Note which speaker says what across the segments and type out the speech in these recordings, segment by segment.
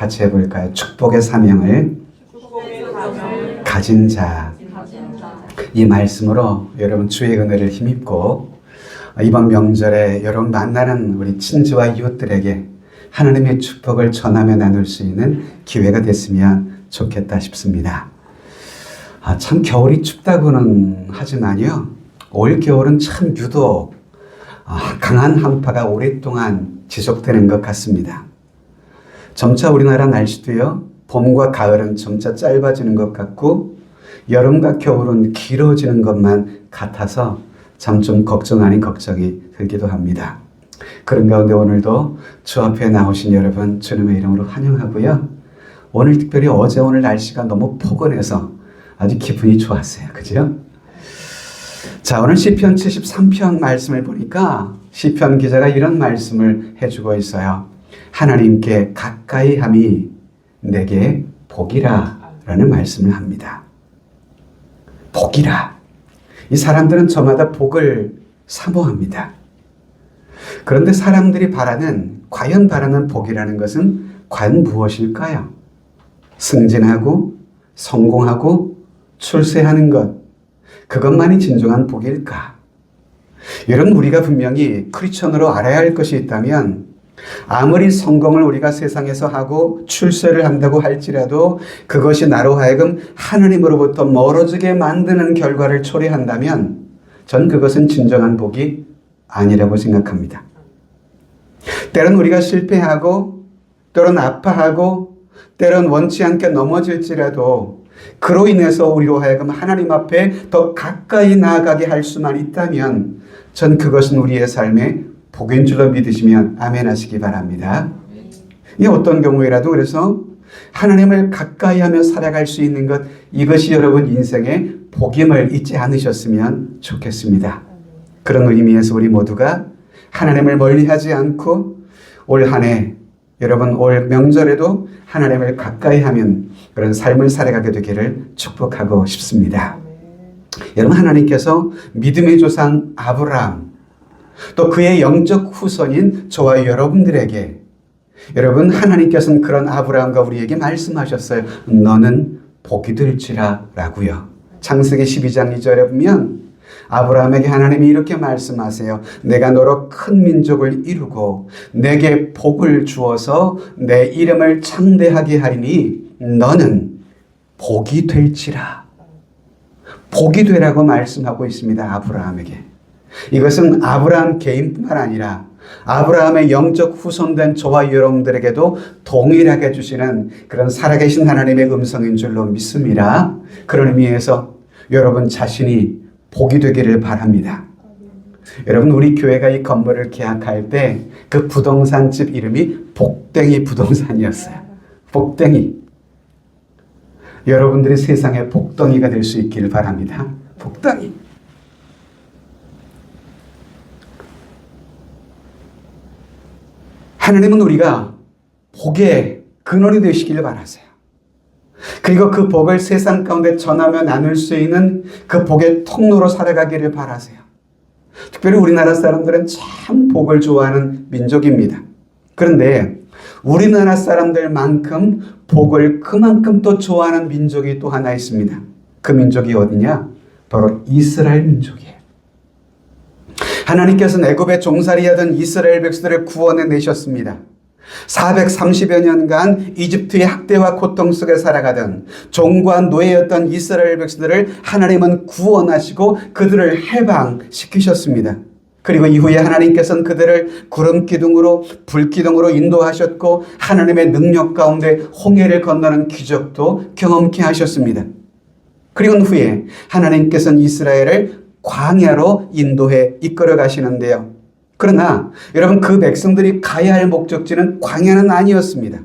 Speaker 1: 같이 해볼까요? 축복의 사명을 가진 자. 이 말씀으로 여러분 주의 은혜를 힘입고 이번 명절에 여러분 만나는 우리 친지와 이웃들에게 하나님의 축복을 전하며 나눌 수 있는 기회가 됐으면 좋겠다 싶습니다. 참 겨울이 춥다고는 하지만요, 올 겨울은 참 유독 강한 한파가 오랫동안 지속되는 것 같습니다. 점차 우리나라 날씨도요, 봄과 가을은 점차 짧아지는 것 같고 여름과 겨울은 길어지는 것만 같아서 참 좀 걱정 아닌 걱정이 들기도 합니다. 그런 가운데 오늘도 주 앞에 나오신 여러분 주님의 이름으로 환영하고요. 오늘 특별히 어제 오늘 날씨가 너무 포근해서 아주 기분이 좋았어요. 그죠? 자, 오늘 시편 73편 말씀을 보니까 시편 기자가 이런 말씀을 해주고 있어요. 하나님께 가까이 함이 내게 복이라 라는 말씀을 합니다. 복이라. 이 사람들은 저마다 복을 사모합니다. 그런데 사람들이 과연 바라는 복이라는 것은 과연 무엇일까요? 승진하고 성공하고 출세하는 것, 그것만이 진정한 복일까? 여러분, 우리가 분명히 크리스천으로 알아야 할 것이 있다면 아무리 성공을 우리가 세상에서 하고 출세를 한다고 할지라도 그것이 나로 하여금 하나님으로부터 멀어지게 만드는 결과를 초래한다면 전 그것은 진정한 복이 아니라고 생각합니다. 때론 우리가 실패하고 때론 아파하고 때론 원치 않게 넘어질지라도 그로 인해서 우리로 하여금 하나님 앞에 더 가까이 나아가게 할 수만 있다면 전 그것은 우리의 삶의 복인 줄로 믿으시면 아멘 하시기 바랍니다. 이 어떤 경우에라도 그래서 하나님을 가까이 하며 살아갈 수 있는 것, 이것이 여러분 인생의 복임을 잊지 않으셨으면 좋겠습니다. 그런 의미에서 우리 모두가 하나님을 멀리하지 않고 올 한 해, 여러분 올 명절에도 하나님을 가까이 하면 그런 삶을 살아가게 되기를 축복하고 싶습니다. 여러분, 하나님께서 믿음의 조상 아브라함, 또 그의 영적 후손인 저와 여러분들에게, 여러분 하나님께서는 그런 아브라함과 우리에게 말씀하셨어요. 너는 복이 될지라 라고요. 창세기 12장 2절에 보면 아브라함에게 하나님이 이렇게 말씀하세요. 내가 너로 큰 민족을 이루고 내게 복을 주어서 내 이름을 창대하게 하리니 너는 복이 될지라. 복이 되라고 말씀하고 있습니다. 아브라함에게. 이것은 아브라함 개인뿐만 아니라 아브라함의 영적 후손된 저와 여러분들에게도 동일하게 주시는 그런 살아계신 하나님의 음성인 줄로 믿습니다. 그런 의미에서 여러분 자신이 복이 되기를 바랍니다. 여러분, 우리 교회가 이 건물을 계약할 때 그 부동산 집 이름이 복댕이 부동산이었어요. 복댕이. 여러분들이 세상의 복덩이가 될 수 있기를 바랍니다. 복덩이. 하나님은 우리가 복의 근원이 되시기를 바라세요. 그리고 그 복을 세상 가운데 전하며 나눌 수 있는 그 복의 통로로 살아가기를 바라세요. 특별히 우리나라 사람들은 참 복을 좋아하는 민족입니다. 그런데 우리나라 사람들만큼 복을 그만큼 또 좋아하는 민족이 또 하나 있습니다. 그 민족이 어디냐? 바로 이스라엘 민족이에요. 하나님께서는 애굽에 종살이하던 이스라엘 백성들을 구원해 내셨습니다. 430여 년간 이집트의 학대와 고통 속에 살아가던 종과 노예였던 이스라엘 백성들을 하나님은 구원하시고 그들을 해방시키셨습니다. 그리고 이후에 하나님께서는 그들을 구름 기둥으로 불 기둥으로 인도하셨고 하나님의 능력 가운데 홍해를 건너는 기적도 경험케 하셨습니다. 그리고 후에 하나님께서는 이스라엘을 광야로 인도해 이끌어 가시는데요. 그러나 여러분, 그 백성들이 가야 할 목적지는 광야는 아니었습니다.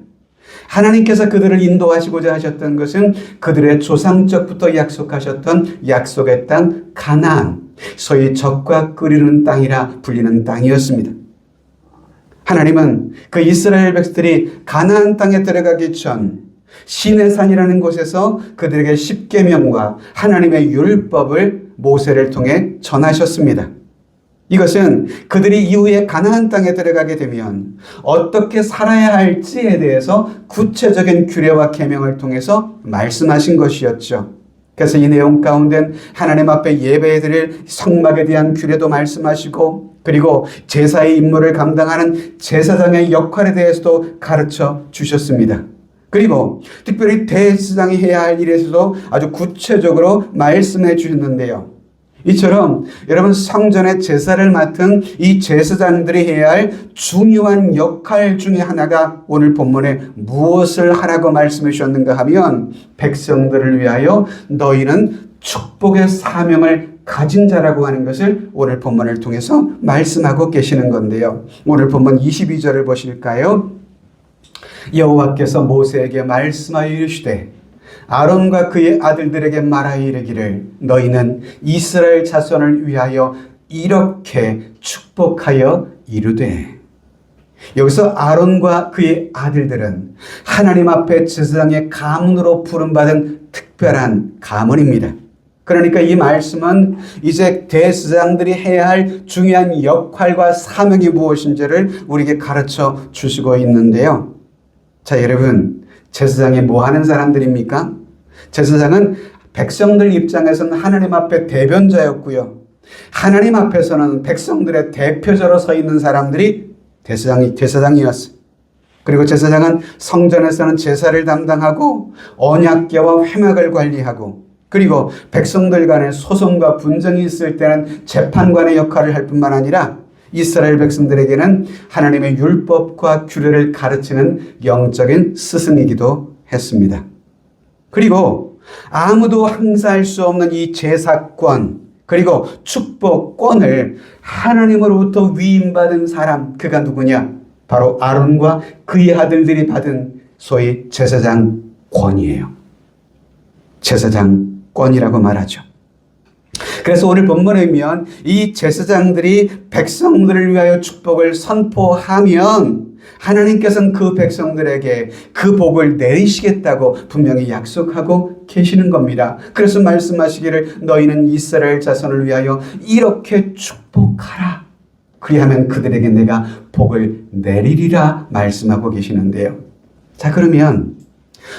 Speaker 1: 하나님께서 그들을 인도하시고자 하셨던 것은 그들의 조상적부터 약속하셨던 약속의 땅 가나안, 소위 젖과 끓이는 땅이라 불리는 땅이었습니다. 하나님은 그 이스라엘 백성들이 가나안 땅에 들어가기 전 시내산이라는 곳에서 그들에게 십계명과 하나님의 율법을 모세를 통해 전하셨습니다. 이것은 그들이 이후에 가나안 땅에 들어가게 되면 어떻게 살아야 할지에 대해서 구체적인 규례와 계명을 통해서 말씀하신 것이었죠. 그래서 이 내용 가운데 하나님 앞에 예배드릴 성막에 대한 규례도 말씀하시고, 그리고 제사의 임무를 감당하는 제사장의 역할에 대해서도 가르쳐 주셨습니다. 그리고 특별히 대제사장이 해야 할 일에 있어서도 아주 구체적으로 말씀해 주셨는데요. 이처럼 여러분, 성전의 제사를 맡은 이 제사장들이 해야 할 중요한 역할 중에 하나가 오늘 본문에 무엇을 하라고 말씀해 주셨는가 하면, 백성들을 위하여 너희는 축복의 사명을 가진 자라고 하는 것을 오늘 본문을 통해서 말씀하고 계시는 건데요. 오늘 본문 22절을 보실까요? 여호와께서 모세에게 말씀하여 이르시되 아론과 그의 아들들에게 말하여 이르기를 너희는 이스라엘 자손을 위하여 이렇게 축복하여 이르되. 여기서 아론과 그의 아들들은 하나님 앞에 제사장의 가문으로 부름받은 특별한 가문입니다. 그러니까 이 말씀은 이제 대제사장들이 해야 할 중요한 역할과 사명이 무엇인지를 우리에게 가르쳐 주시고 있는데요. 자, 여러분, 제사장이 뭐 하는 사람들입니까? 제사장은 백성들 입장에서는 하나님 앞에 대변자였고요. 하나님 앞에서는 백성들의 대표자로 서 있는 사람들이 제사장이었어요. 그리고 제사장은 성전에서는 제사를 담당하고 언약궤와 회막을 관리하고, 그리고 백성들 간의 소송과 분쟁이 있을 때는 재판관의 역할을 할 뿐만 아니라 이스라엘 백성들에게는 하나님의 율법과 규례를 가르치는 영적인 스승이기도 했습니다. 그리고 아무도 행사할 수 없는 이 제사권, 그리고 축복권을 하나님으로부터 위임받은 사람, 그가 누구냐? 바로 아론과 그의 아들들이 받은 소위 제사장권이에요. 제사장권이라고 말하죠. 그래서 오늘 본문에 보면 이 제사장들이 백성들을 위하여 축복을 선포하면 하나님께서는 그 백성들에게 그 복을 내리시겠다고 분명히 약속하고 계시는 겁니다. 그래서 말씀하시기를 너희는 이스라엘 자손을 위하여 이렇게 축복하라. 그리하면 그들에게 내가 복을 내리리라 말씀하고 계시는데요. 자, 그러면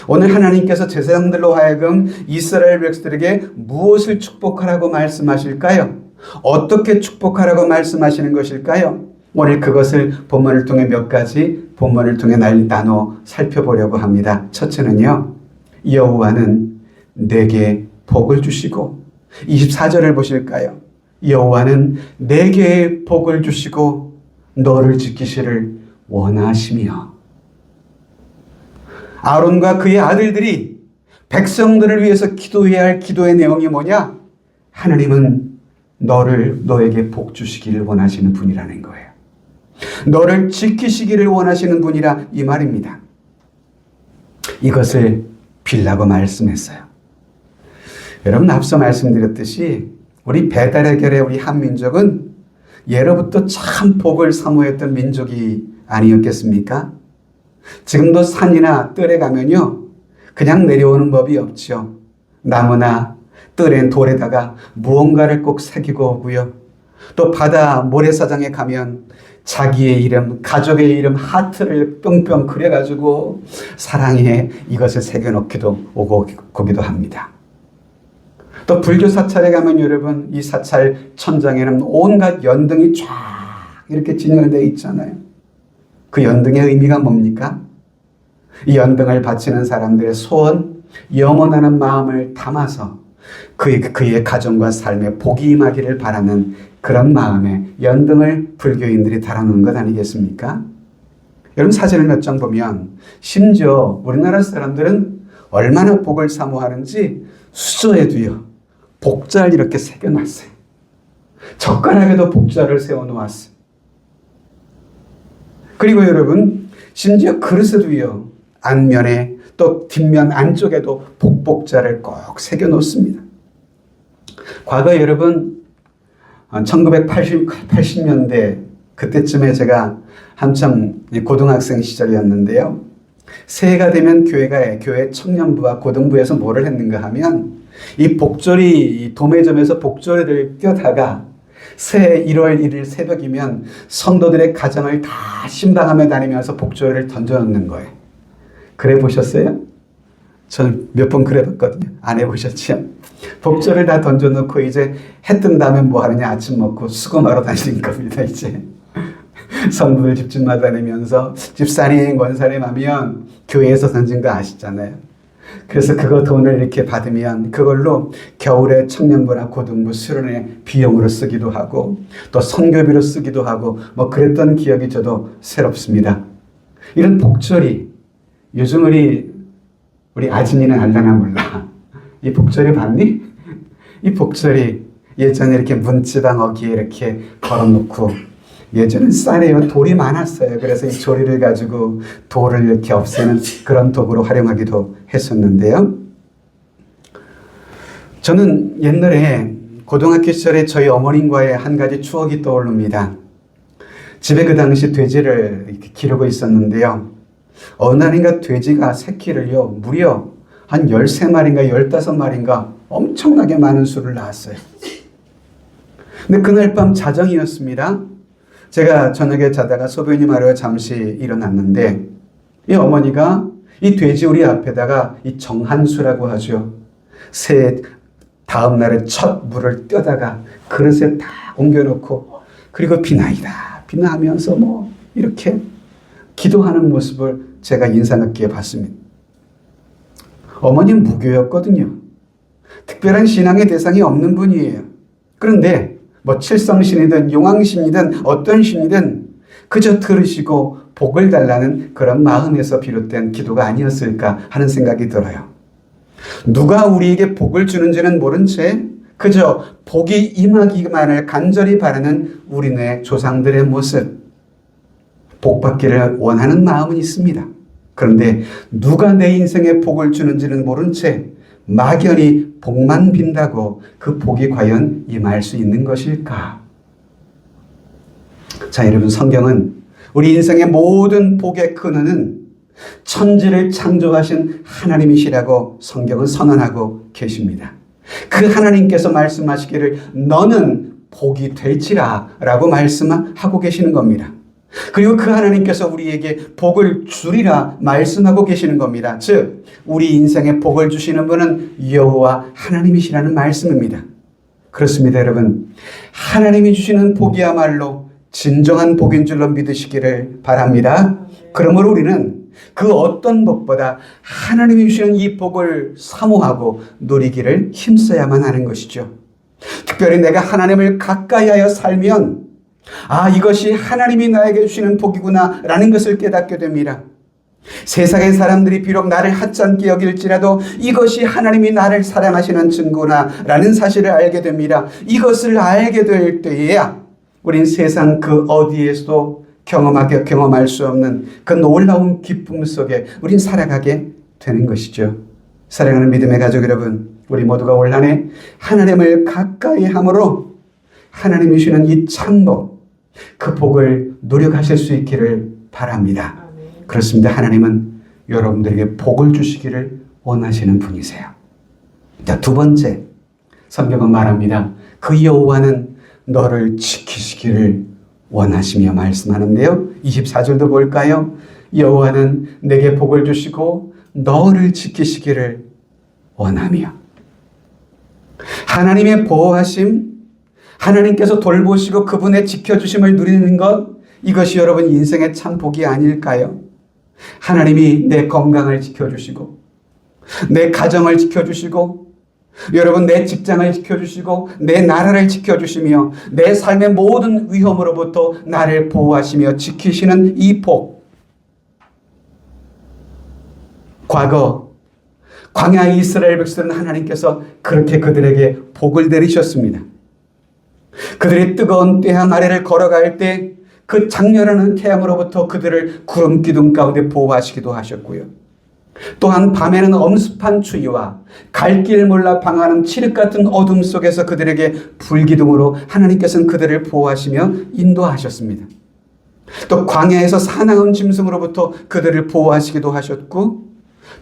Speaker 1: 오늘 하나님께서 제사장들로 하여금 이스라엘 백성들에게 무엇을 축복하라고 말씀하실까요? 어떻게 축복하라고 말씀하시는 것일까요? 오늘 그것을 본문을 통해 몇 가지 본문을 통해 나눠 살펴보려고 합니다. 첫째는요, 여호와는 내게 복을 주시고, 24절을 보실까요? 여호와는 내게 복을 주시고 너를 지키시를 원하시며. 아론과 그의 아들들이 백성들을 위해서 기도해야 할 기도의 내용이 뭐냐? 하나님은 너에게 복 주시기를 원하시는 분이라는 거예요. 너를 지키시기를 원하시는 분이라 이 말입니다. 이것을 빌라고 말씀했어요. 여러분, 앞서 말씀드렸듯이 우리 배달의 결의 우리 한민족은 예로부터 참 복을 사모했던 민족이 아니었겠습니까? 지금도 산이나 뜰에 가면요, 그냥 내려오는 법이 없죠. 나무나 뜰에 돌에다가 무언가를 꼭 새기고 오고요. 또 바다 모래사장에 가면 자기의 이름, 가족의 이름 하트를 뿅뿅 그려가지고 사랑해 이것을 새겨놓기도 오고 거기도 합니다. 또 불교 사찰에 가면 여러분, 이 사찰 천장에는 온갖 연등이 쫙 이렇게 진열되어 있잖아요. 그 연등의 의미가 뭡니까? 이 연등을 바치는 사람들의 소원, 영원하는 마음을 담아서 그의 가정과 삶에 복이 임하기를 바라는 그런 마음에 연등을 불교인들이 달아놓은 것 아니겠습니까? 여러분, 사진을 몇 장 보면 심지어 우리나라 사람들은 얼마나 복을 사모하는지 수저에도요, 복자를 이렇게 새겨놨어요. 젓가락에도 복자를 세워놓았어요. 그리고 여러분, 심지어 그릇에도요, 앞면에 또 뒷면 안쪽에도 복자를 꼭 새겨놓습니다. 과거 여러분, 1980년대 그때쯤에 제가 한참 고등학생 시절이었는데요. 새해가 되면 교회 청년부와 고등부에서 뭐를 했는가 하면 이 복조리, 이 도매점에서 복조리를 껴다가 새해 1월 1일 새벽이면 성도들의 가정을 다 신방하며 다니면서 복조를 던져놓는 거예요. 그래 보셨어요? 저는 몇 번 그래 봤거든요. 안 해보셨죠? 복조를 다 던져놓고 이제 해 뜬 다음에 뭐 하느냐, 아침 먹고 수금하러 다니는 겁니다. 이제 성도들 집집마다 다니면서 집사님 원사님 하면 교회에서 던진 거 아시잖아요. 그래서 그거 돈을 이렇게 받으면 그걸로 겨울에 청년부나 고등부 수련회 비용으로 쓰기도 하고 또 선교비로 쓰기도 하고 뭐 그랬던 기억이 저도 새롭습니다. 이런 복절이 요즘 우리 아진이는 알라나 몰라. 이 복절이 봤니? 이 복절이 예전에 이렇게 문지방 어귀에 이렇게 걸어놓고 예전엔 쌀에요. 돌이 많았어요. 그래서 이 조리를 가지고 돌을 이렇게 없애는 그런 도구로 활용하기도 했었는데요. 저는 옛날에 고등학교 시절에 저희 어머님과의 한 가지 추억이 떠오릅니다. 집에 그 당시 돼지를 이렇게 기르고 있었는데요. 어느 날인가 돼지가 새끼를요, 무려 한 13마리인가 15마리인가 엄청나게 많은 수를 낳았어요. 근데 그날 밤 자정이었습니다. 제가 저녁에 자다가 소변이 마려 잠시 일어났는데 이 어머니가 이 돼지우리 앞에다가 이 정한수라고 하죠. 새 다음 날에 첫 물을 떠다가 그릇에 다 옮겨놓고 그리고 비나이다 비나하면서 뭐 이렇게 기도하는 모습을 제가 인상 깊게 봤습니다. 어머니는 무교였거든요. 특별한 신앙의 대상이 없는 분이에요. 그런데 뭐 칠성신이든 용왕신이든 어떤 신이든 그저 들으시고 복을 달라는 그런 마음에서 비롯된 기도가 아니었을까 하는 생각이 들어요. 누가 우리에게 복을 주는지는 모른 채 그저 복이 임하기만을 간절히 바라는 우리네 조상들의 모습, 복받기를 원하는 마음은 있습니다. 그런데 누가 내 인생에 복을 주는지는 모른 채 막연히 복만 빈다고 그 복이 과연 임할 수 있는 것일까? 자, 여러분, 성경은 우리 인생의 모든 복의 근원은 천지를 창조하신 하나님이시라고 성경은 선언하고 계십니다. 그 하나님께서 말씀하시기를 너는 복이 될지라 라고 말씀하고 계시는 겁니다. 그리고 그 하나님께서 우리에게 복을 주리라 말씀하고 계시는 겁니다. 즉 우리 인생에 복을 주시는 분은 여호와 하나님이시라는 말씀입니다. 그렇습니다, 여러분. 하나님이 주시는 복이야말로 진정한 복인 줄로 믿으시기를 바랍니다. 그러므로 우리는 그 어떤 복보다 하나님이 주시는 이 복을 사모하고 누리기를 힘써야만 하는 것이죠. 특별히 내가 하나님을 가까이 하여 살면 이것이 하나님이 나에게 주시는 복이구나 라는 것을 깨닫게 됩니다. 세상의 사람들이 비록 나를 하찮게 여길지라도 이것이 하나님이 나를 사랑하시는 증거나 라는 사실을 알게 됩니다. 이것을 알게 될 때에야 우린 세상 그 어디에서도 경험할 수 없는 그 놀라운 기쁨 속에 우린 살아가게 되는 것이죠. 사랑하는 믿음의 가족 여러분, 우리 모두가 올 한 해 하나님을 가까이 함으로 하나님이 주시는 이 참복, 그 복을 누려가실 수 있기를 바랍니다. 그렇습니다. 하나님은 여러분들에게 복을 주시기를 원하시는 분이세요. 자, 두 번째, 성경은 말합니다. 그 여호와는 너를 지키시기를 원하시며 말씀하는데요. 24절도 볼까요? 여호와는 내게 복을 주시고 너를 지키시기를 원하며. 하나님의 보호하심, 하나님께서 돌보시고 그분의 지켜주심을 누리는 것, 이것이 여러분 인생의 참 복이 아닐까요? 하나님이 내 건강을 지켜주시고 내 가정을 지켜주시고 여러분 내 직장을 지켜주시고 내 나라를 지켜주시며 내 삶의 모든 위험으로부터 나를 보호하시며 지키시는 이 복. 과거 광야의 이스라엘 백성은 하나님께서 그렇게 그들에게 복을 내리셨습니다. 그들이 뜨거운 태양 아래를 걸어갈 때 그 장렬하는 태양으로부터 그들을 구름 기둥 가운데 보호하시기도 하셨고요. 또한 밤에는 엄습한 추위와 갈 길 몰라 방황하는 칠흑 같은 어둠 속에서 그들에게 불기둥으로 하나님께서는 그들을 보호하시며 인도하셨습니다. 또 광야에서 사나운 짐승으로부터 그들을 보호하시기도 하셨고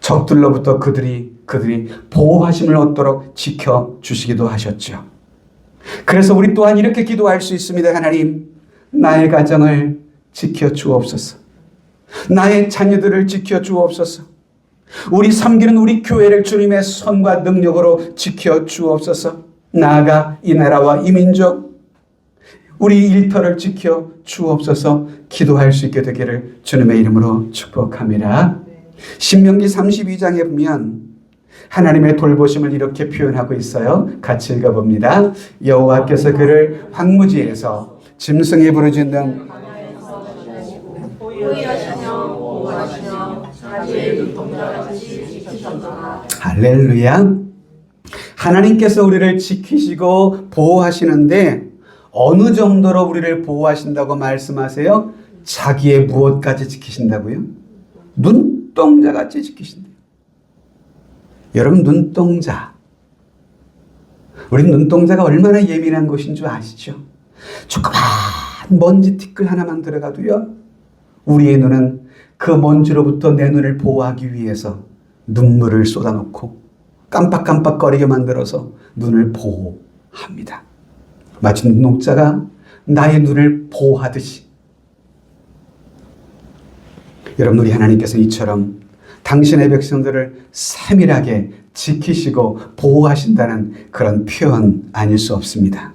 Speaker 1: 적들로부터 그들이 보호하심을 얻도록 지켜주시기도 하셨죠. 그래서 우리 또한 이렇게 기도할 수 있습니다. 하나님, 나의 가정을 지켜 주옵소서. 나의 자녀들을 지켜 주옵소서. 우리 섬기는 우리 교회를 주님의 손과 능력으로 지켜 주옵소서. 나아가 이 나라와 이 민족, 우리 일터를 지켜 주옵소서. 기도할 수 있게 되기를 주님의 이름으로 축복합니다. 신명기 32장에 보면 하나님의 돌보심을 이렇게 표현하고 있어요. 같이 읽어봅니다. 여호와께서 그를 황무지에서 짐승이 부르짖는 할렐루야. 하나님께서 우리를 지키시고 보호하시는데 어느 정도로 우리를 보호하신다고 말씀하세요? 자기의 무엇까지 지키신다고요? 눈동자같이 지키신대요. 여러분, 눈동자. 우리 눈동자가 얼마나 예민한 것인 줄 아시죠? 조그만 먼지 티끌 하나만 들어가도요, 우리의 눈은 그 먼지로부터 내 눈을 보호하기 위해서 눈물을 쏟아놓고 깜빡깜빡거리게 만들어서 눈을 보호합니다. 마치 눈동자가 나의 눈을 보호하듯이. 여러분, 우리 하나님께서 이처럼 당신의 백성들을 세밀하게 지키시고 보호하신다는 그런 표현 아닐 수 없습니다.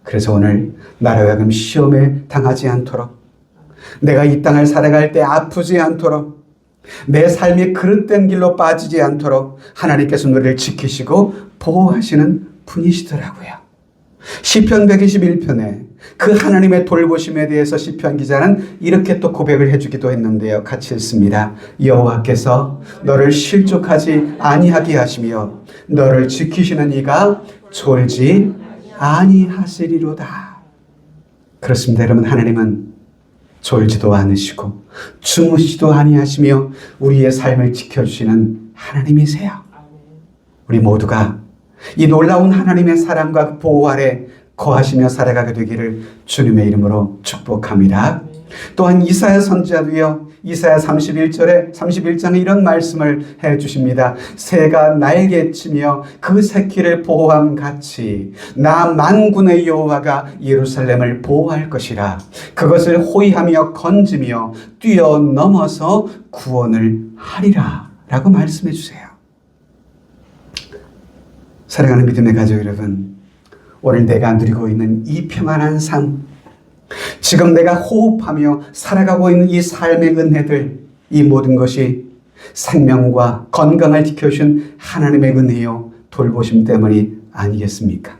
Speaker 1: 그래서 오늘 나로 하여금 시험에 당하지 않도록, 내가 이 땅을 살아갈 때 아프지 않도록, 내 삶이 그릇된 길로 빠지지 않도록 하나님께서 우리를 지키시고 보호하시는 분이시더라고요. 시편 121편에 그 하나님의 돌보심에 대해서 시편 기자는 이렇게 또 고백을 해주기도 했는데요. 같이 읽습니다. 여호와께서 너를 실족하지 아니하게 하시며 너를 지키시는 이가 졸지 아니하시리로다. 그렇습니다. 여러분, 하나님은 졸지도 않으시고 주무시도 아니하시며 우리의 삶을 지켜주시는 하나님이세요. 우리 모두가 이 놀라운 하나님의 사랑과 보호 아래 거하시며 살아가게 되기를 주님의 이름으로 축복합니다. 또한 이사야 선지자도요, 이사야 31장에 이런 말씀을 해 주십니다. 새가 날개치며 그 새끼를 보호함 같이 나 만군의 여호와가 예루살렘을 보호할 것이라. 그것을 호위하며 건지며 뛰어넘어서 구원을 하리라 라고 말씀해 주세요. 사랑하는 믿음의 가족 여러분, 오늘 내가 누리고 있는 이 평안한 삶, 지금 내가 호흡하며 살아가고 있는 이 삶의 은혜들, 이 모든 것이 생명과 건강을 지켜주신 하나님의 은혜요 돌보심 때문이 아니겠습니까?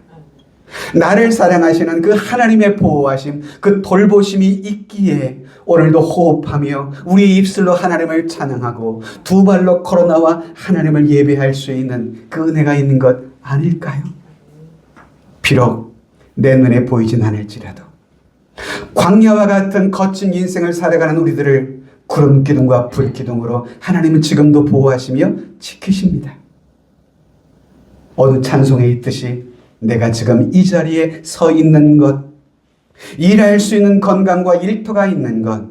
Speaker 1: 나를 사랑하시는 그 하나님의 보호하심, 그 돌보심이 있기에 오늘도 호흡하며 우리 입술로 하나님을 찬양하고 두 발로 걸어나와 하나님을 예배할 수 있는 그 은혜가 있는 것 아닐까요? 비록 내 눈에 보이진 않을지라도 광야와 같은 거친 인생을 살아가는 우리들을 구름 기둥과 불 기둥으로 하나님은 지금도 보호하시며 지키십니다. 어느 찬송에 있듯이 내가 지금 이 자리에 서 있는 것, 일할 수 있는 건강과 일터가 있는 것,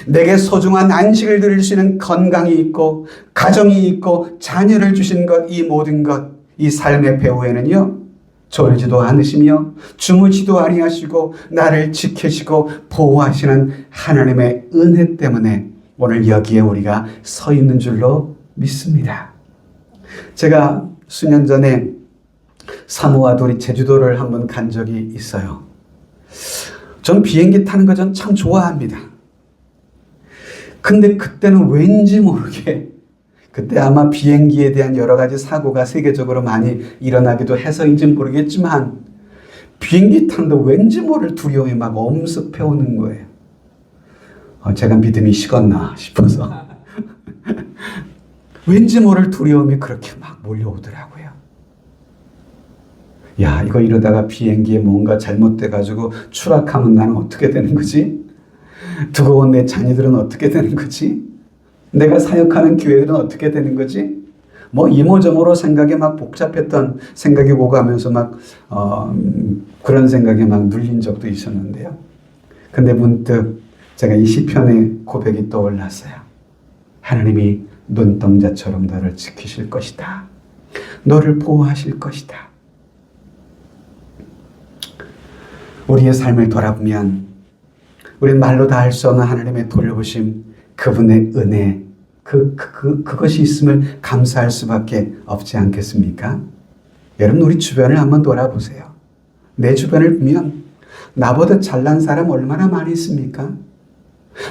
Speaker 1: 내게 소중한 안식을 드릴 수 있는 건강이 있고 가정이 있고 자녀를 주신 것, 이 모든 것, 이 삶의 배후에는요 졸지도 않으시며 주무지도 아니하시고 나를 지키시고 보호하시는 하나님의 은혜 때문에 오늘 여기에 우리가 서 있는 줄로 믿습니다. 제가 수년 전에 사모와 둘이 제주도를 한번 간 적이 있어요. 전 비행기 타는 거 전 참 좋아합니다. 근데 그때는 왠지 모르게 그때 아마 비행기에 대한 여러 가지 사고가 세계적으로 많이 일어나기도 해서인지 모르겠지만 비행기 타는데 왠지 모를 두려움이 막 엄습해 오는 거예요. 제가 믿음이 식었나 싶어서 왠지 모를 두려움이 그렇게 막 몰려오더라고요. 야, 이거 이러다가 비행기에 뭔가 잘못돼가지고 추락하면 나는 어떻게 되는 거지? 두고 온 내 자녀들은 어떻게 되는 거지? 내가 사역하는 교회들은 어떻게 되는 거지? 뭐 이모저모로 생각에 막 복잡했던 생각이 오가면서 막 그런 생각에 막 눌린 적도 있었는데요. 근데 문득 제가 이 시편의 고백이 떠올랐어요. 하나님이 눈동자처럼 너를 지키실 것이다. 너를 보호하실 것이다. 우리의 삶을 돌아보면 우리는 말로 다 할 수 없는 하나님의 돌보심, 그분의 은혜, 그것이 있음을 감사할 수밖에 없지 않겠습니까? 여러분, 우리 주변을 한번 돌아보세요. 내 주변을 보면 나보다 잘난 사람 얼마나 많이 있습니까?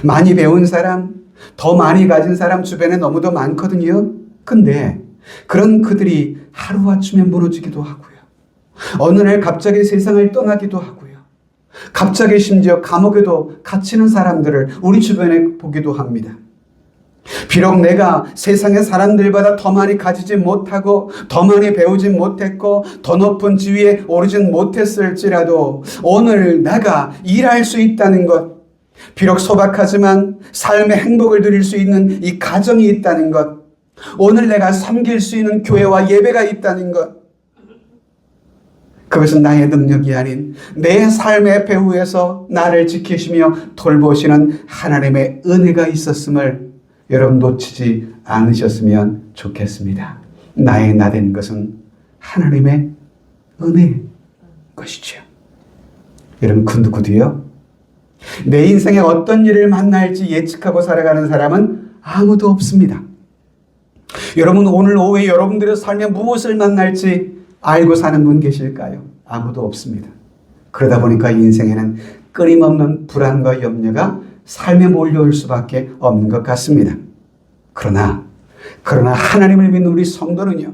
Speaker 1: 많이 배운 사람, 더 많이 가진 사람 주변에 너무도 많거든요. 근데 그런 그들이 하루아침에 무너지기도 하고요. 어느 날 갑자기 세상을 떠나기도 하고요. 갑자기 심지어 감옥에도 갇히는 사람들을 우리 주변에 보기도 합니다. 비록 내가 세상의 사람들보다 더 많이 가지지 못하고 더 많이 배우지 못했고 더 높은 지위에 오르진 못했을지라도 오늘 내가 일할 수 있다는 것, 비록 소박하지만 삶의 행복을 누릴 수 있는 이 가정이 있다는 것, 오늘 내가 섬길 수 있는 교회와 예배가 있다는 것, 그것은 나의 능력이 아닌 내 삶의 배후에서 나를 지키시며 돌보시는 하나님의 은혜가 있었음을 여러분 놓치지 않으셨으면 좋겠습니다. 나의 나 된 것은 하나님의 은혜인 것이죠. 여러분, 그 누구도요, 내 인생에 어떤 일을 만날지 예측하고 살아가는 사람은 아무도 없습니다. 여러분, 오늘 오후에 여러분들의 삶에 무엇을 만날지 알고 사는 분 계실까요? 아무도 없습니다. 그러다 보니까 인생에는 끊임없는 불안과 염려가 삶에 몰려올 수밖에 없는 것 같습니다. 그러나 하나님을 믿는 우리 성도는요,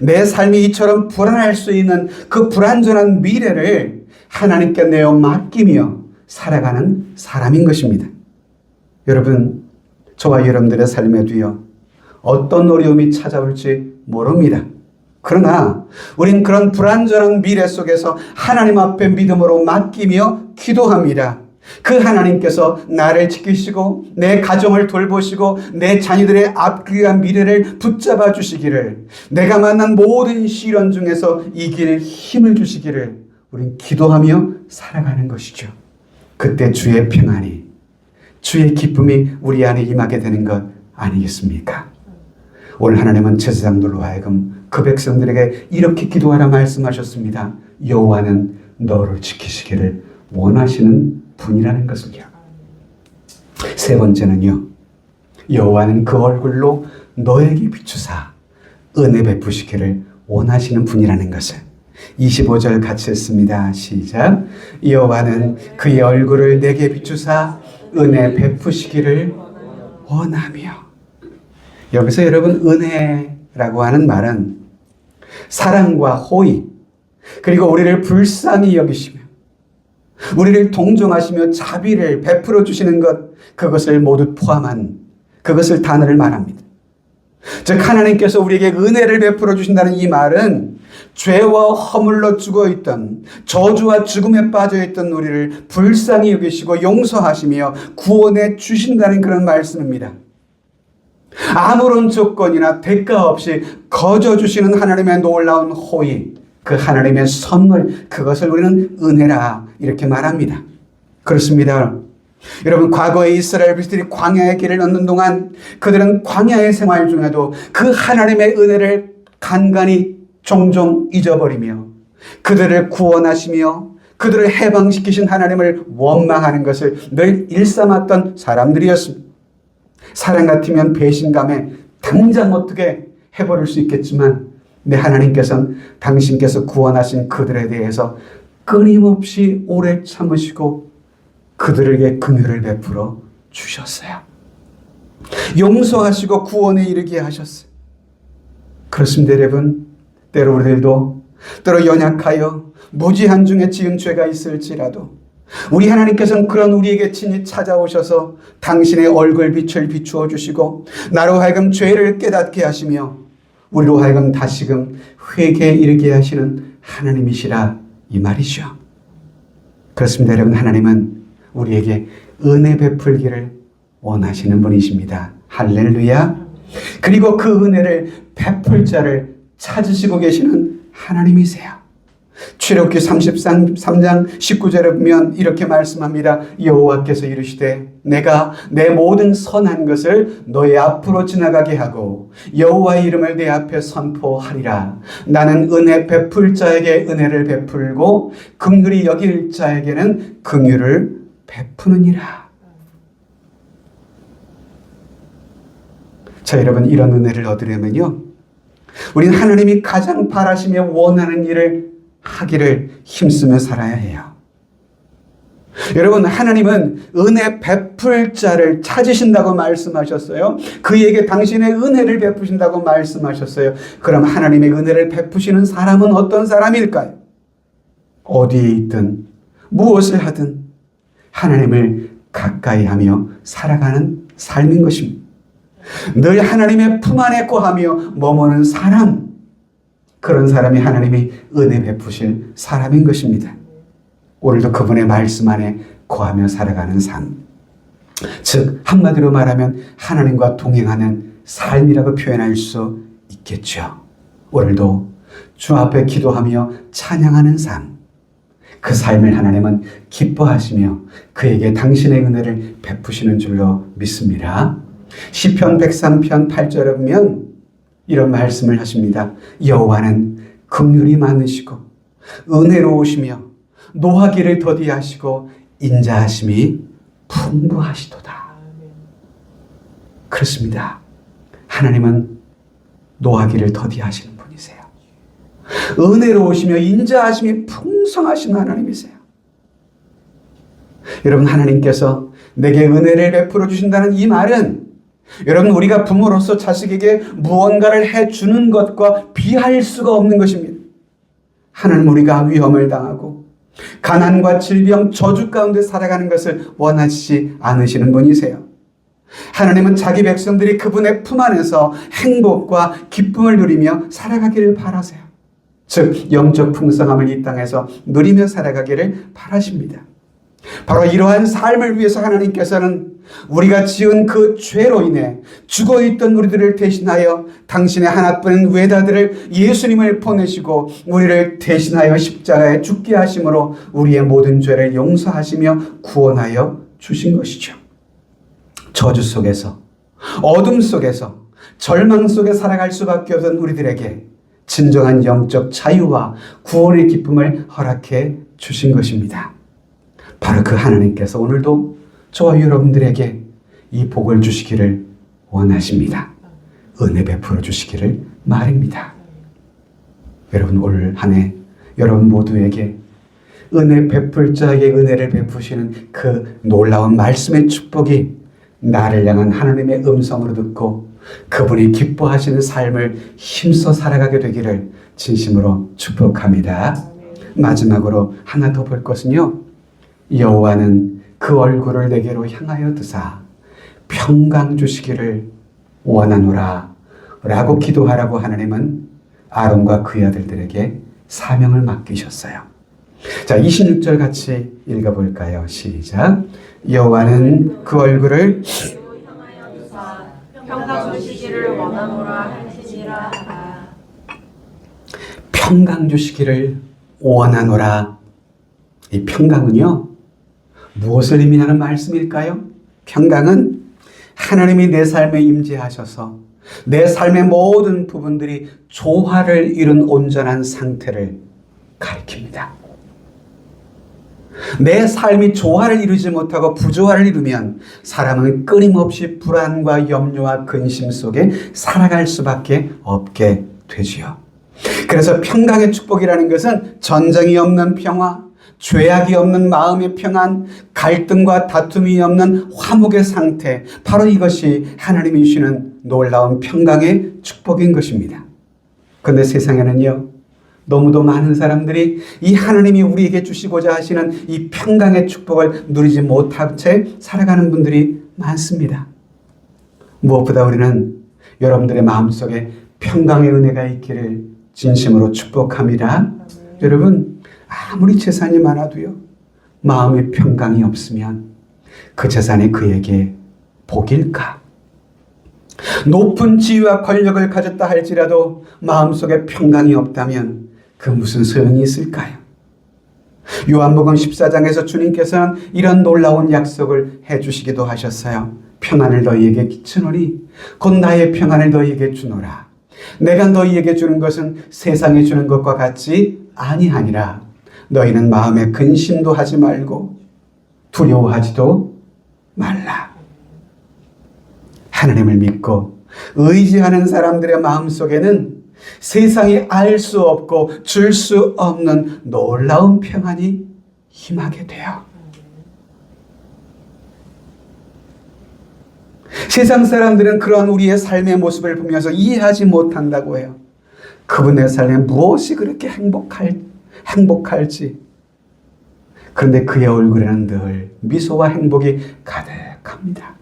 Speaker 1: 내 삶이 이처럼 불안할 수 있는 그 불안전한 미래를 하나님께 내어 맡기며 살아가는 사람인 것입니다. 여러분, 저와 여러분들의 삶에도요, 어떤 어려움이 찾아올지 모릅니다. 그러나 우린 그런 불안전한 미래 속에서 하나님 앞에 믿음으로 맡기며 기도합니다. 그 하나님께서 나를 지키시고 내 가정을 돌보시고 내 자녀들의 앞길과 미래를 붙잡아 주시기를, 내가 만난 모든 시련 중에서 이길 힘을 주시기를 우린 기도하며 살아가는 것이죠. 그때 주의 평안이, 주의 기쁨이 우리 안에 임하게 되는 것 아니겠습니까? 오늘 하나님은 제사장들로 하여금 그 백성들에게 이렇게 기도하라 말씀하셨습니다. 여호와는 너를 지키시기를 원하시는 분이라는 것을요. 세 번째는요, 여호와는 그 얼굴로 너에게 비추사 은혜 베푸시기를 원하시는 분이라는 것을 25절 같이 했습니다. 시작. 여호와는 그의 얼굴을 내게 비추사 은혜 베푸시기를 원하며. 여기서 여러분, 은혜라고 하는 말은 사랑과 호의, 그리고 우리를 불쌍히 여기시며 우리를 동정하시며 자비를 베풀어 주시는 것, 그것을 모두 포함한 그것을 단어를 말합니다. 즉, 하나님께서 우리에게 은혜를 베풀어 주신다는 이 말은 죄와 허물로 죽어있던, 저주와 죽음에 빠져있던 우리를 불쌍히 여기시고 용서하시며 구원해 주신다는 그런 말씀입니다. 아무런 조건이나 대가 없이 거저 주시는 하나님의 놀라운 호의, 그 하나님의 선물, 그것을 우리는 은혜라 이렇게 말합니다. 그렇습니다. 여러분, 과거에 이스라엘 백성들이 광야의 길을 걷는 동안 그들은 광야의 생활 중에도 그 하나님의 은혜를 간간히 종종 잊어버리며 그들을 구원하시며 그들을 해방시키신 하나님을 원망하는 것을 늘 일삼았던 사람들이었습니다. 사람 같으면 배신감에 당장 어떻게 해버릴 수 있겠지만, 내 하나님께서는 당신께서 구원하신 그들에 대해서 끊임없이 오래 참으시고 그들에게 긍휼을 베풀어 주셨어요. 용서하시고 구원에 이르게 하셨어요. 그렇습니다, 여러분. 때로 우리들도 때로 연약하여 무지한 중에 지은 죄가 있을지라도 우리 하나님께서는 그런 우리에게 친히 찾아오셔서 당신의 얼굴빛을 비추어 주시고 나로 하여금 죄를 깨닫게 하시며 우리로 하여금 다시금 회개에 이르게 하시는 하나님이시라 이 말이죠. 그렇습니다, 여러분. 하나님은 우리에게 은혜 베풀기를 원하시는 분이십니다. 할렐루야. 그리고 그 은혜를 베풀 자를 찾으시고 계시는 하나님이세요. 출애굽기 33장 19절에 보면 이렇게 말씀합니다. 여호와께서 이르시되 내가 내 모든 선한 것을 너의 앞으로 지나가게 하고 여호와의 이름을 내 앞에 선포하리라. 나는 은혜 베풀 자에게 은혜를 베풀고 긍휼히 여길 자에게는 긍휼을 베푸느니라. 자, 여러분, 이런 은혜를 얻으려면요, 우리는 하나님이 가장 바라시며 원하는 일을 하기를 힘쓰며 살아야 해요. 여러분, 하나님은 은혜 베풀 자를 찾으신다고 말씀하셨어요. 그에게 당신의 은혜를 베푸신다고 말씀하셨어요. 그럼 하나님의 은혜를 베푸시는 사람은 어떤 사람일까요? 어디에 있든 무엇을 하든 하나님을 가까이 하며 살아가는 삶인 것입니다. 늘 하나님의 품 안에 거하며 머무는 사람, 그런 사람이 하나님이 은혜 베푸실 사람인 것입니다. 오늘도 그분의 말씀 안에 거하며 살아가는 삶, 즉 한마디로 말하면 하나님과 동행하는 삶이라고 표현할 수 있겠죠. 오늘도 주 앞에 기도하며 찬양하는 삶, 그 삶을 하나님은 기뻐하시며 그에게 당신의 은혜를 베푸시는 줄로 믿습니다. 시편 103편 8절에 보면 이런 말씀을 하십니다. 여호와는 긍휼이 많으시고 은혜로우시며 노하기를 더디하시고 인자하심이 풍부하시도다. 그렇습니다. 하나님은 노하기를 더디하시는 분이세요. 은혜로우시며 인자하심이 풍성하신 하나님이세요. 여러분, 하나님께서 내게 은혜를 베풀어 주신다는 이 말은 여러분, 우리가 부모로서 자식에게 무언가를 해주는 것과 비할 수가 없는 것입니다. 하나님, 우리가 위험을 당하고 가난과 질병, 저주 가운데 살아가는 것을 원하시지 않으시는 분이세요. 하나님은 자기 백성들이 그분의 품 안에서 행복과 기쁨을 누리며 살아가기를 바라세요. 즉 영적 풍성함을 이 땅에서 누리며 살아가기를 바라십니다. 바로 이러한 삶을 위해서 하나님께서는 우리가 지은 그 죄로 인해 죽어있던 우리들을 대신하여 당신의 하나뿐인 외아들을 예수님을 보내시고 우리를 대신하여 십자가에 죽게 하심으로 우리의 모든 죄를 용서하시며 구원하여 주신 것이죠. 저주 속에서, 어둠 속에서, 절망 속에 살아갈 수밖에 없던 우리들에게 진정한 영적 자유와 구원의 기쁨을 허락해 주신 것입니다. 바로 그 하나님께서 오늘도 저와 여러분들에게 이 복을 주시기를 원하십니다. 은혜 베풀어 주시기를 말입니다. 여러분, 올 한 해 여러분 모두에게 은혜 베풀 자에게 은혜를 베푸시는 그 놀라운 말씀의 축복이 나를 향한 하나님의 음성으로 듣고 그분이 기뻐하시는 삶을 힘써 살아가게 되기를 진심으로 축복합니다. 마지막으로 하나 더 볼 것은요, 여호와는 그 얼굴을 내게로 향하여 드사 평강 주시기를 원하노라 라고 기도하라고 하나님은 아론과 그의 아들들에게 사명을 맡기셨어요. 자, 26절 같이 읽어볼까요? 시작. 여호와는 그 얼굴을
Speaker 2: 향하여 두사 평강 주시기를 원하노라 할지니라.
Speaker 1: 평강 주시기를 원하노라. 이 평강은요, 무엇을 의미하는 말씀일까요? 평강은 하나님이 내 삶에 임재하셔서 내 삶의 모든 부분들이 조화를 이룬 온전한 상태를 가리킵니다. 내 삶이 조화를 이루지 못하고 부조화를 이루면 사람은 끊임없이 불안과 염려와 근심 속에 살아갈 수밖에 없게 되지요. 그래서 평강의 축복이라는 것은 전쟁이 없는 평화, 죄악이 없는 마음의 평안, 갈등과 다툼이 없는 화목의 상태, 바로 이것이 하나님이 주시는 놀라운 평강의 축복인 것입니다. 그런데 세상에는요, 너무도 많은 사람들이 이 하나님이 우리에게 주시고자 하시는 이 평강의 축복을 누리지 못한 채 살아가는 분들이 많습니다. 무엇보다 우리는 여러분들의 마음속에 평강의 은혜가 있기를 진심으로 축복합니다. 여러분, 아무리 재산이 많아도요, 마음의 평강이 없으면 그 재산이 그에게 복일까? 높은 지위와 권력을 가졌다 할지라도 마음속에 평강이 없다면 그 무슨 소용이 있을까요? 요한복음 14장에서 주님께서는 이런 놀라운 약속을 해주시기도 하셨어요. 평안을 너희에게 주노니 곧 나의 평안을 너희에게 주노라. 내가 너희에게 주는 것은 세상에 주는 것과 같지 아니하니라. 너희는 마음에 근심도 하지 말고 두려워하지도 말라. 하나님을 믿고 의지하는 사람들의 마음속에는 세상이 알 수 없고 줄 수 없는 놀라운 평안이 임하게 돼요. 세상 사람들은 그러한 우리의 삶의 모습을 보면서 이해하지 못한다고 해요. 그분의 삶에 무엇이 그렇게 행복할지. 그런데 그의 얼굴에는 늘 미소와 행복이 가득합니다.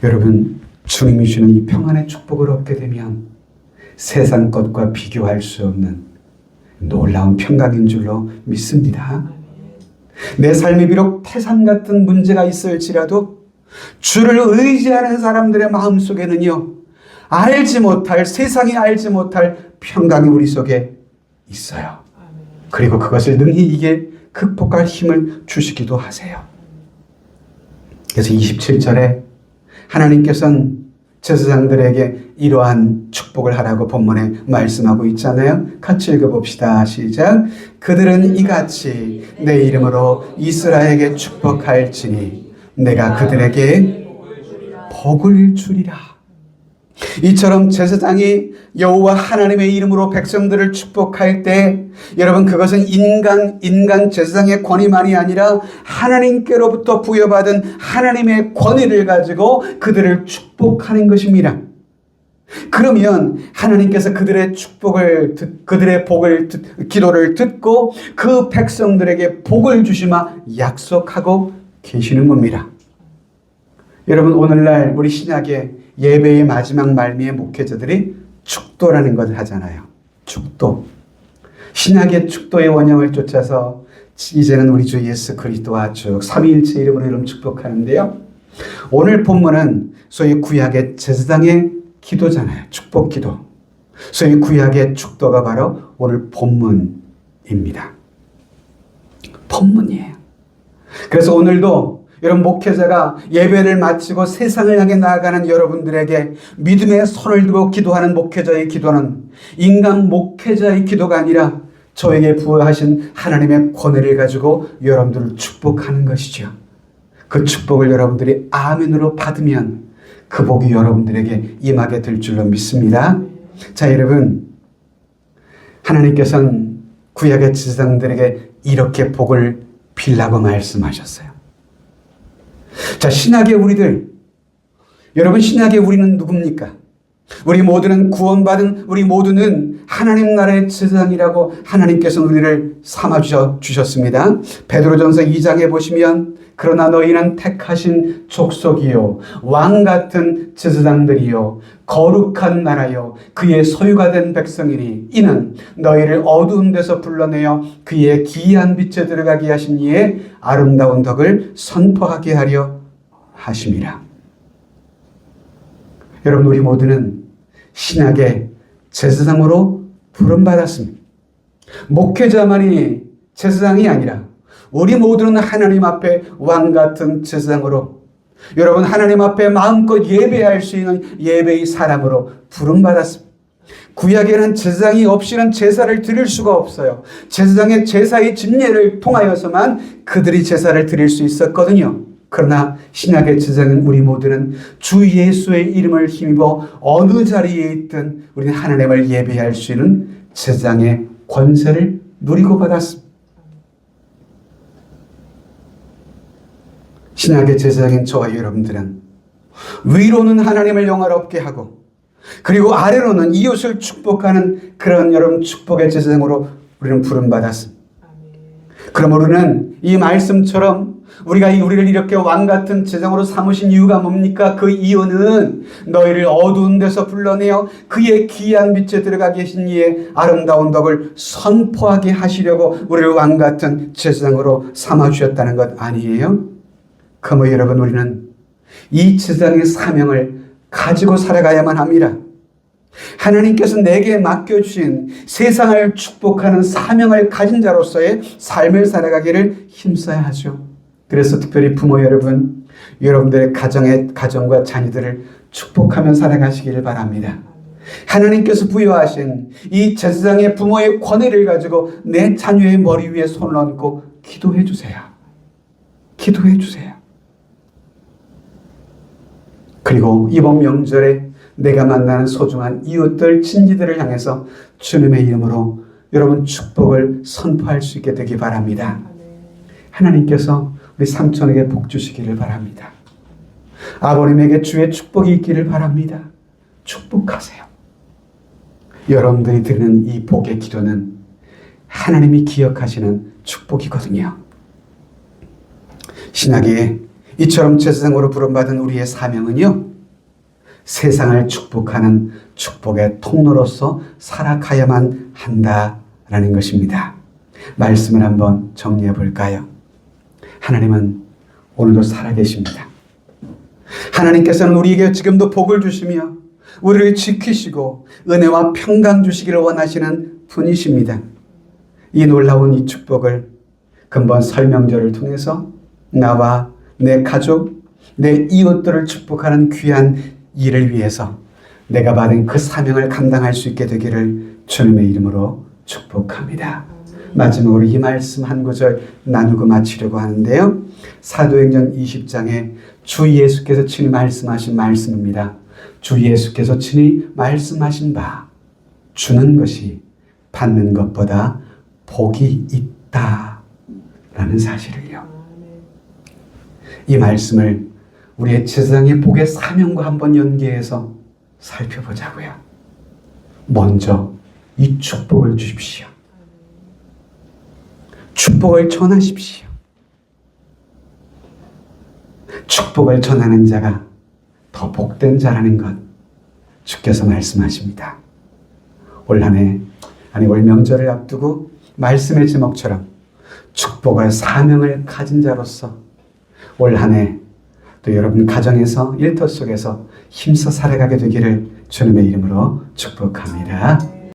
Speaker 1: 여러분, 주님이 주는 이 평안의 축복을 얻게 되면 세상 것과 비교할 수 없는 놀라운 평강인 줄로 믿습니다. 내 삶이 비록 태산 같은 문제가 있을지라도 주를 의지하는 사람들의 마음속에는요, 알지 못할, 세상이 알지 못할 평강이 우리 속에 있어요. 그리고 그것을 능히 이게 극복할 힘을 주시기도 하세요. 그래서 27절에 하나님께서는 제사장들에게 이러한 축복을 하라고 본문에 말씀하고 있잖아요. 같이 읽어봅시다. 시작. 그들은 이같이 내 이름으로 이스라엘에게 축복할지니 내가 그들에게 복을 주리라. 이처럼 제사장이 여호와 하나님의 이름으로 백성들을 축복할 때 여러분, 그것은 인간 제사장의 권위만이 아니라 하나님께로부터 부여받은 하나님의 권위를 가지고 그들을 축복하는 것입니다. 그러면 하나님께서 그들의 축복을 그들의 기도를 듣고 그 백성들에게 복을 주시마 약속하고 계시는 겁니다. 여러분, 오늘날 우리 신약의 예배의 마지막 말미에 목회자들이 축도라는 것을 하잖아요. 축도. 신약의 축도의 원형을 쫓아서 이제는 우리 주 예수 그리스도와 쭉 삼위일체 이름으로 이름 축복하는데요. 오늘 본문은 소위 구약의 제사장의 기도잖아요. 축복 기도. 소위 구약의 축도가 바로 오늘 본문입니다. 본문이에요. 그래서 오늘도 여러분, 목회자가 예배를 마치고 세상을 향해 나아가는 여러분들에게 믿음의 손을 들고 기도하는 목회자의 기도는 인간 목회자의 기도가 아니라 저에게 부여하신 하나님의 권위를 가지고 여러분들을 축복하는 것이죠. 그 축복을 여러분들이 아멘으로 받으면 그 복이 여러분들에게 임하게 될 줄로 믿습니다. 자, 여러분, 하나님께서는 구약의 제사장들에게 이렇게 복을 빌라고 말씀하셨어요. 자, 신약의 우리들, 여러분, 신약의 우리는 누굽니까? 우리 모두는 구원받은 우리 모두는 하나님 나라의 제사장이라고 하나님께서는 우리를 삼아 주셨습니다. 베드로전서 2장에 보시면 그러나 너희는 택하신 족속이요 왕 같은 제사장들이요 거룩한 나라요 그의 소유가 된 백성이니 이는 너희를 어두운 데서 불러내어 그의 기이한 빛에 들어가게 하신 이의 아름다운 덕을 선포하게 하려 하심이라. 여러분, 우리 모두는 신약의 제사장으로 부름받았습니다. 목회자만이 제사장이 아니라 우리 모두는 하나님 앞에 왕 같은 제사장으로, 여러분, 하나님 앞에 마음껏 예배할 수 있는 예배의 사람으로 부름받았습니다. 구약에는 제사장이 없이는 제사를 드릴 수가 없어요. 제사장의 제사의 진례를 통하여서만 그들이 제사를 드릴 수 있었거든요. 그러나 신약의 제사장인 우리 모두는 주 예수의 이름을 힘입어 어느 자리에 있든 우리는 하나님을 예배할 수 있는 제사장의 권세를 누리고 받았습니다. 신약의 제사장인 저와 여러분들은 위로는 하나님을 영화롭게 하고 그리고 아래로는 이웃을 축복하는 그런 여러분 축복의 제사장으로 우리는 부름받았습니다. 그럼 우리는 이 말씀처럼 우리를 이렇게 왕같은 제사장으로 삼으신 이유가 뭡니까? 그 이유는 너희를 어두운 데서 불러내어 그의 귀한 빛에 들어가게 하신 이의 아름다운 덕을 선포하게 하시려고 우리를 왕같은 제사장으로 삼아주셨다는 것 아니에요? 그러므로 여러분, 우리는 이 제사장의 사명을 가지고 살아가야만 합니다. 하나님께서 내게 맡겨주신 세상을 축복하는 사명을 가진 자로서의 삶을 살아가기를 힘써야 하죠. 그래서 특별히 부모 여러분, 여러분들의 가정과 자녀들을 축복하며 살아가시기를 바랍니다. 하나님께서 부여하신 이 제사장의 부모의 권위를 가지고 내 자녀의 머리 위에 손을 얹고 기도해 주세요. 기도해 주세요. 그리고 이번 명절에 내가 만나는 소중한 이웃들, 친지들을 향해서 주님의 이름으로 여러분 축복을 선포할 수 있게 되기 바랍니다. 하나님께서 우리 삼촌에게 복 주시기를 바랍니다. 아버님에게 주의 축복이 있기를 바랍니다. 축복하세요. 여러분들이 드리는 이 복의 기도는 하나님이 기억하시는 축복이거든요. 신약에 이처럼 제사장으로 부름받은 우리의 사명은요, 세상을 축복하는 축복의 통로로서 살아가야만 한다라는 것입니다. 말씀을 한번 정리해 볼까요? 하나님은 오늘도 살아계십니다. 하나님께서는 우리에게 지금도 복을 주시며 우리를 지키시고 은혜와 평강 주시기를 원하시는 분이십니다. 이 놀라운 이 축복을 근본 설명절을 통해서 나와 내 가족, 내 이웃들을 축복하는 귀한 일을 위해서 내가 받은 그 사명을 감당할 수 있게 되기를 주님의 이름으로 축복합니다. 마지막으로 이 말씀 한 구절 나누고 마치려고 하는데요. 사도행전 20장에 주 예수께서 친히 말씀하신 말씀입니다. 주 예수께서 친히 말씀하신 바 주는 것이 받는 것보다 복이 있다라는 사실을요. 이 말씀을 우리의 제사장의 복의 사명과 한번 연계해서 살펴보자고요. 먼저 이 축복을 주십시오. 축복을 전하십시오. 축복을 전하는 자가 더 복된 자라는 것 주께서 말씀하십니다. 올 한해 올 명절을 앞두고 말씀의 제목처럼 축복의 사명을 가진 자로서 올 한해 또 여러분 가정에서 일터 속에서 힘써 살아가게 되기를 주님의 이름으로 축복합니다.